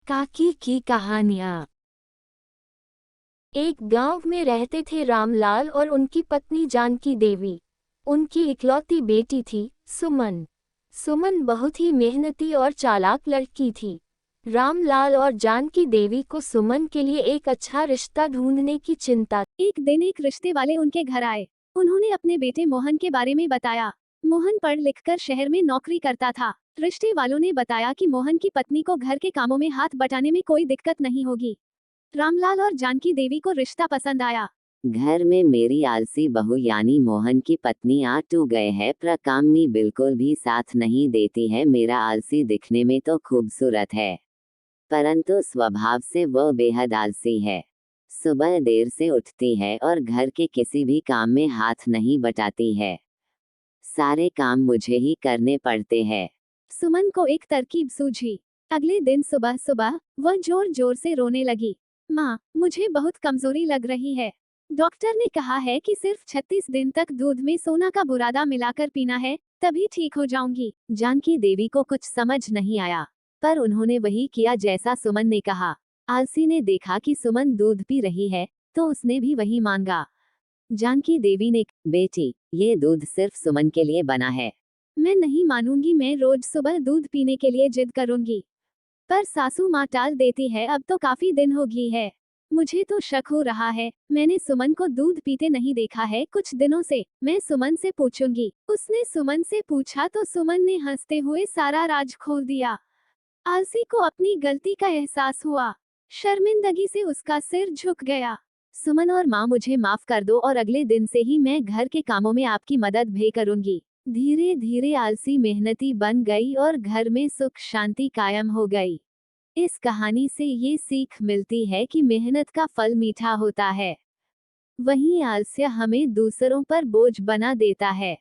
काकी की कहानियाँ। एक गांव में रहते थे रामलाल और उनकी पत्नी जानकी देवी। उनकी इकलौती बेटी थी सुमन। सुमन बहुत ही मेहनती और चालाक लड़की थी। रामलाल और जानकी देवी को सुमन के लिए एक अच्छा रिश्ता ढूंढने की चिंता। एक दिन एक रिश्ते वाले उनके घर आए। उन्होंने अपने बेटे मोहन के बारे में बताया। मोहन पढ़ लिखकर शहर में नौकरी करता था। रिश्ते वालों ने बताया कि मोहन की पत्नी को घर के कामों में हाथ बटाने में कोई दिक्कत नहीं होगी। रामलाल और जानकी देवी को रिश्ता पसंद आया। घर में मेरी आलसी बहू यानी मोहन की पत्नी आ टू गए है, पर काम में बिल्कुल भी साथ नहीं देती है। मेरा आलसी दिखने में तो खूबसूरत है, परंतु स्वभाव से वो बेहद आलसी है। सुबह देर से उठती है और घर के किसी भी काम में हाथ नहीं बटाती है। सारे काम मुझे ही करने पड़ते हैं। सुमन को एक तरकीब सूझी। अगले दिन सुबह सुबह वह जोर जोर से रोने लगी। माँ, मुझे बहुत कमजोरी लग रही है। डॉक्टर ने कहा है कि सिर्फ 36 दिन तक दूध में सोना का बुरादा मिलाकर पीना है, तभी ठीक हो जाऊंगी। जानकी देवी को कुछ समझ नहीं आया, पर उन्होंने वही किया जैसा सुमन ने कहा। आलसी ने देखा कि सुमन दूध पी रही है, तो उसने भी वही मांगा। जानकी देवी ने, बेटी, ये दूध सिर्फ सुमन के लिए बना है। मैं नहीं मानूंगी, मैं रोज सुबह दूध पीने के लिए जिद करूंगी। पर सासू माँ टाल देती है। अब तो काफी दिन हो गई है। मुझे तो शक हो रहा है। मैंने सुमन को दूध पीते नहीं देखा है कुछ दिनों से। मैं सुमन से पूछूंगी। उसने सुमन से पूछा तो सुमन ने हंसते हुए सारा राज खोल दिया। आलसी को अपनी गलती का एहसास हुआ। शर्मिंदगी से उसका सिर झुक गया। सुमन और माँ, मुझे माफ कर दो और अगले दिन से ही मैं घर के कामों में आपकी मदद भी करूंगी। धीरे धीरे आलसी मेहनती बन गई और घर में सुख शांति कायम हो गई। इस कहानी से ये सीख मिलती है कि मेहनत का फल मीठा होता है, वहीं आलस्य हमें दूसरों पर बोझ बना देता है।